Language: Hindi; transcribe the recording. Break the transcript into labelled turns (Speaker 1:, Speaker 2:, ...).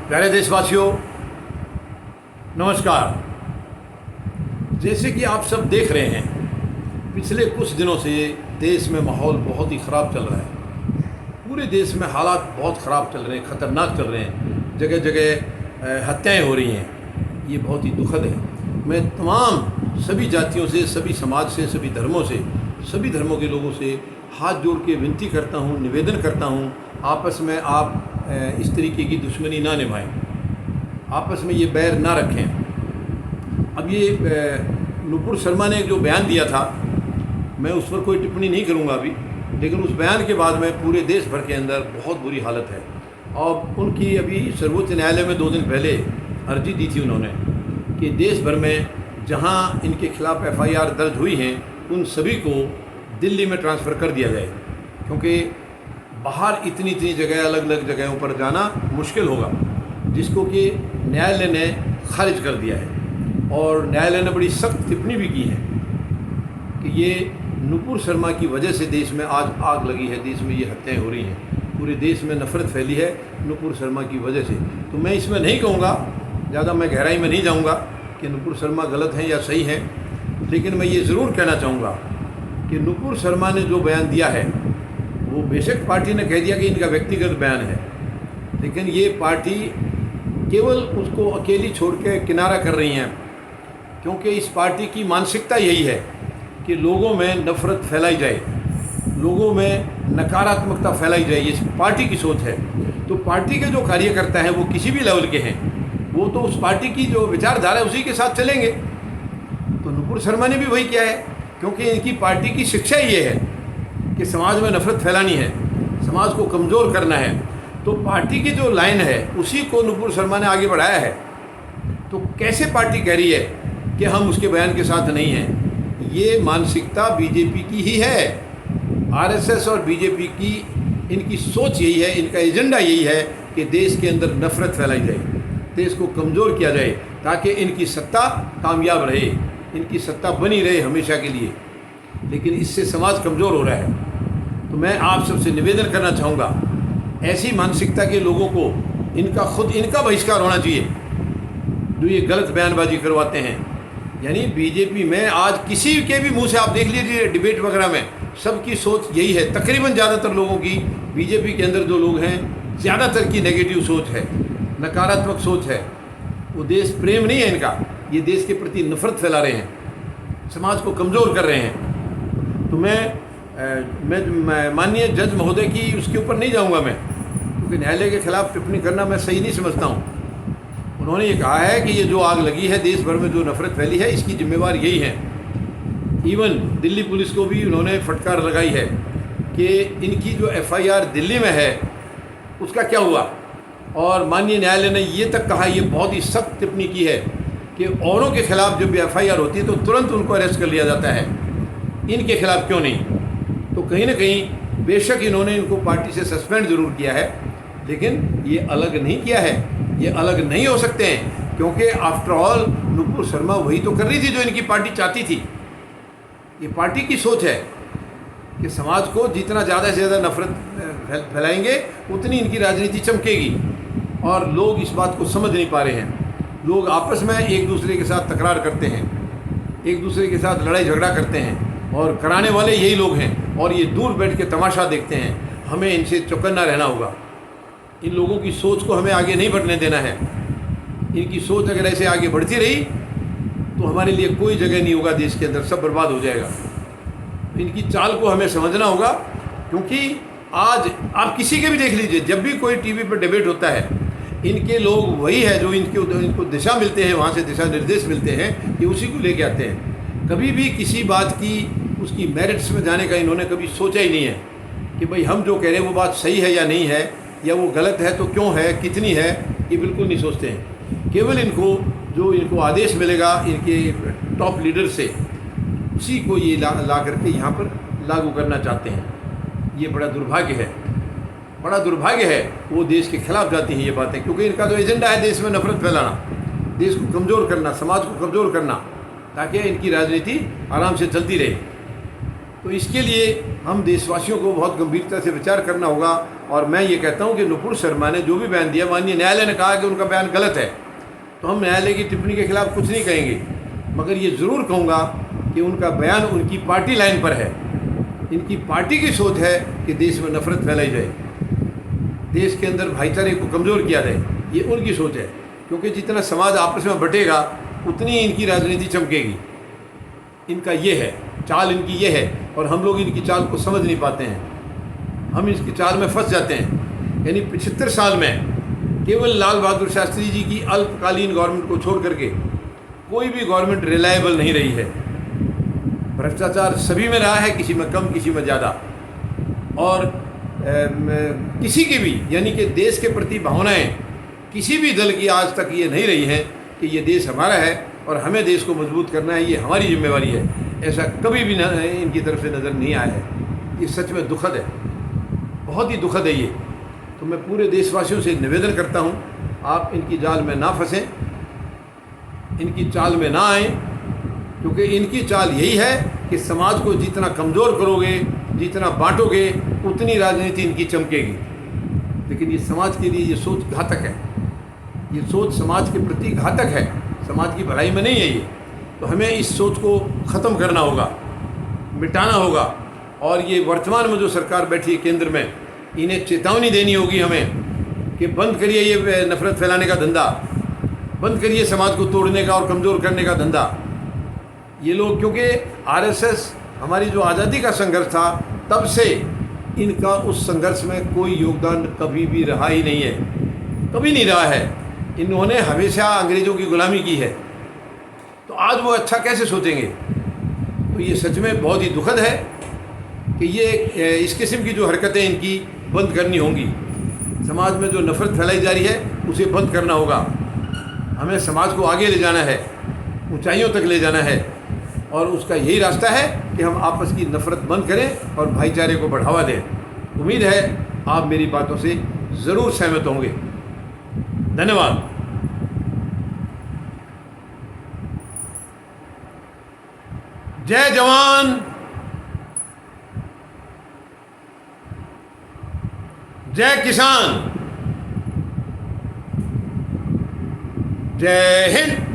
Speaker 1: प्यारे देशवासियों, नमस्कार। जैसे कि आप सब देख रहे हैं, पिछले कुछ दिनों से देश में माहौल बहुत ही ख़राब चल रहा है। पूरे देश में हालात बहुत ख़राब चल रहे हैं, ख़तरनाक चल रहे हैं। जगह जगह हत्याएं हो रही हैं। ये बहुत ही दुखद है। मैं तमाम सभी जातियों से, सभी समाज से, सभी धर्मों से, सभी धर्मों के लोगों से हाथ जोड़ के विनती करता हूँ, निवेदन करता हूँ, आपस में आप इस तरीके की दुश्मनी ना निभाएं, आपस में ये बैर ना रखें। अब ये नुपुर शर्मा ने जो बयान दिया था, मैं उस पर कोई टिप्पणी नहीं करूँगा अभी, लेकिन उस बयान के बाद में पूरे देश भर के अंदर बहुत बुरी हालत है। और उनकी अभी सर्वोच्च न्यायालय में 2 दिन पहले अर्जी दी थी उन्होंने कि देश भर में जहाँ इनके खिलाफ़ FIR दर्ज हुई हैं उन सभी को दिल्ली में ट्रांसफ़र कर दिया जाए, क्योंकि बाहर इतनी जगह, अलग अलग जगहों पर जाना मुश्किल होगा, जिसको कि न्यायालय ने खारिज कर दिया है। और न्यायालय ने बड़ी सख्त टिप्पणी भी की है कि ये नुपुर शर्मा की वजह से देश में आज आग लगी है, देश में ये हत्याएं हो रही हैं, पूरे देश में नफ़रत फैली है नुपुर शर्मा की वजह से। तो मैं इसमें नहीं कहूँगा, ज़्यादा मैं गहराई में नहीं जाऊँगा कि नुपुर शर्मा गलत हैं या सही हैं, लेकिन मैं ये ज़रूर कहना चाहूँगा कि नुपुर शर्मा ने जो बयान दिया है, वो बेशक पार्टी ने कह दिया कि इनका व्यक्तिगत बयान है, लेकिन ये पार्टी केवल उसको अकेली छोड़ के किनारा कर रही हैं, क्योंकि इस पार्टी की मानसिकता यही है कि लोगों में नफ़रत फैलाई जाए, लोगों में नकारात्मकता फैलाई जाए। ये पार्टी की सोच है। तो पार्टी के जो कार्यकर्ता हैं वो किसी भी लेवल के हैं, वो तो उस पार्टी की जो विचारधारा है उसी के साथ चलेंगे। तो नुपुर शर्मा ने भी वही किया है, क्योंकि इनकी पार्टी की शिक्षा ये है कि समाज में नफ़रत फैलानी है, समाज को कमज़ोर करना है। तो पार्टी की जो लाइन है उसी को नुपुर शर्मा ने आगे बढ़ाया है। तो कैसे पार्टी कह रही है कि हम उसके बयान के साथ नहीं हैं? ये मानसिकता बीजेपी की ही है। RSS और बीजेपी की इनकी सोच यही है, इनका एजेंडा यही है कि देश के अंदर नफ़रत फैलाई जाए, देश को कमज़ोर किया जाए, ताकि इनकी सत्ता कामयाब रहे, इनकी सत्ता बनी रहे हमेशा के लिए। लेकिन इससे समाज कमज़ोर हो रहा है। तो मैं आप सबसे निवेदन करना चाहूँगा, ऐसी मानसिकता के लोगों को इनका बहिष्कार होना चाहिए जो ये गलत बयानबाजी करवाते हैं। यानी बीजेपी में आज किसी के भी मुंह से आप देख लीजिए, डिबेट वगैरह में सबकी सोच यही है। तकरीबन ज़्यादातर लोगों की, बीजेपी के अंदर जो लोग हैं, ज़्यादातर की नेगेटिव सोच है, नकारात्मक सोच है। वो देश प्रेम नहीं है इनका, ये देश के प्रति नफ़रत फैला रहे हैं, समाज को कमज़ोर कर रहे हैं। तो मैं माननीय जज महोदय की उसके ऊपर नहीं जाऊंगा मैं, क्योंकि न्यायालय के खिलाफ टिप्पणी करना मैं सही नहीं समझता हूं। उन्होंने ये कहा है कि ये जो आग लगी है, देश भर में जो नफ़रत फैली है, इसकी जिम्मेवार यही है। इवन दिल्ली पुलिस को भी उन्होंने फटकार लगाई है कि इनकी जो FIR दिल्ली में है उसका क्या हुआ। और माननीय न्यायालय ने ये तक कहा, ये बहुत ही सख्त टिप्पणी की है कि औरों के खिलाफ जब FIR होती है तो तुरंत उनको अरेस्ट कर लिया जाता है, इनके खिलाफ क्यों नहीं। तो कहीं ना कहीं बेशक इन्होंने इनको पार्टी से सस्पेंड ज़रूर किया है, लेकिन ये अलग नहीं किया है, ये अलग नहीं हो सकते हैं, क्योंकि आफ्टर ऑल नुपुर शर्मा वही तो कर रही थी जो इनकी पार्टी चाहती थी। ये पार्टी की सोच है कि समाज को जितना ज़्यादा से ज़्यादा नफ़रत फैलाएंगे उतनी इनकी राजनीति चमकेगी। और लोग इस बात को समझ नहीं पा रहे हैं। लोग आपस में एक दूसरे के साथ तकरार करते हैं, एक दूसरे के साथ लड़ाई झगड़ा करते हैं, और कराने वाले यही लोग हैं, और ये दूर बैठ के तमाशा देखते हैं। हमें इनसे चौकन्ना रहना होगा। इन लोगों की सोच को हमें आगे नहीं बढ़ने देना है। इनकी सोच अगर ऐसे आगे बढ़ती रही तो हमारे लिए कोई जगह नहीं होगा देश के अंदर, सब बर्बाद हो जाएगा। इनकी चाल को हमें समझना होगा, क्योंकि आज आप किसी के भी देख लीजिए, जब भी कोई टीवी पर डिबेट होता है, इनके लोग वही है जो इनको दिशा मिलते हैं, वहाँ से दिशा निर्देश मिलते हैं, ये उसी को लेके आते हैं। कभी भी किसी बात की उसकी मेरिट्स में जाने का इन्होंने कभी सोचा ही नहीं है कि भाई हम जो कह रहे हैं वो बात सही है या नहीं है, या वो गलत है तो क्यों है, कितनी है, ये बिल्कुल नहीं सोचते हैं। केवल इनको आदेश मिलेगा इनके टॉप लीडर से, उसी को ये ला करके यहाँ पर लागू करना चाहते हैं। ये बड़ा दुर्भाग्य है, बड़ा दुर्भाग्य है। वो देश के खिलाफ जाती हैं ये बातें, क्योंकि इनका तो एजेंडा है देश में नफ़रत फैलाना, देश को कमज़ोर करना, समाज को कमज़ोर करना, ताकि इनकी राजनीति आराम से चलती रहे। तो इसके लिए हम देशवासियों को बहुत गंभीरता से विचार करना होगा। और मैं ये कहता हूँ कि नुपुर शर्मा ने जो भी बयान दिया, माननीय न्यायालय ने कहा कि उनका बयान गलत है, तो हम न्यायालय की टिप्पणी के खिलाफ कुछ नहीं कहेंगे, मगर ये ज़रूर कहूँगा कि उनका बयान उनकी पार्टी लाइन पर है। इनकी पार्टी की सोच है कि देश में नफरत फैलाई जाए, देश के अंदर भाईचारे को कमज़ोर किया जाए, ये उनकी सोच है। क्योंकि जितना समाज आपस में बटेगा उतनी इनकी राजनीति चमकेगी। इनका ये है, चाल इनकी ये है, और हम लोग इनकी चाल को समझ नहीं पाते हैं, हम इसकी चाल में फंस जाते हैं। यानी 75 साल में केवल लाल बहादुर शास्त्री जी की अल्पकालीन गवर्नमेंट को छोड़ करके कोई भी गवर्नमेंट रिलायबल नहीं रही है। भ्रष्टाचार सभी में रहा है, किसी में कम, किसी में ज़्यादा। और किसी की भी, यानी कि देश के प्रति भावनाएं किसी भी दल की आज तक ये नहीं रही है कि ये देश हमारा है और हमें देश को मजबूत करना है, ये हमारी जिम्मेवारी है। ऐसा कभी भी इनकी तरफ से नज़र नहीं आया है। ये सच में दुखद है, बहुत ही दुखद है ये। तो मैं पूरे देशवासियों से निवेदन करता हूँ, आप इनकी जाल में ना फंसें, इनकी चाल में ना आएँ, क्योंकि इनकी चाल यही है कि समाज को जितना कमज़ोर करोगे, जितना बांटोगे, उतनी राजनीति इनकी चमकेगी। लेकिन ये समाज के लिए ये सोच घातक है, ये सोच समाज के प्रति घातक है, समाज की भलाई में नहीं है ये। तो हमें इस सोच को ख़त्म करना होगा, मिटाना होगा। और ये वर्तमान में जो सरकार बैठी है केंद्र में, इन्हें चेतावनी देनी होगी हमें कि बंद करिए ये नफरत फैलाने का धंधा, बंद करिए समाज को तोड़ने का और कमज़ोर करने का धंधा। ये लोग, क्योंकि आरएसएस हमारी जो आज़ादी का संघर्ष था, तब से इनका उस संघर्ष में कोई योगदान कभी भी रहा ही नहीं है, कभी नहीं रहा है। इन्होंने हमेशा अंग्रेज़ों की गुलामी की है, तो आज वो अच्छा कैसे सोचेंगे? तो ये सच में बहुत ही दुखद है कि ये इस किस्म की जो हरकतें इनकी बंद करनी होंगी। समाज में जो नफ़रत फैलाई जा रही है उसे बंद करना होगा। हमें समाज को आगे ले जाना है, ऊंचाइयों तक ले जाना है, और उसका यही रास्ता है कि हम आपस की नफ़रत बंद करें और भाईचारे को बढ़ावा दें। उम्मीद है आप मेरी बातों से ज़रूर सहमत होंगे। धन्यवाद। जय जवान, जय किसान, जय हिंद।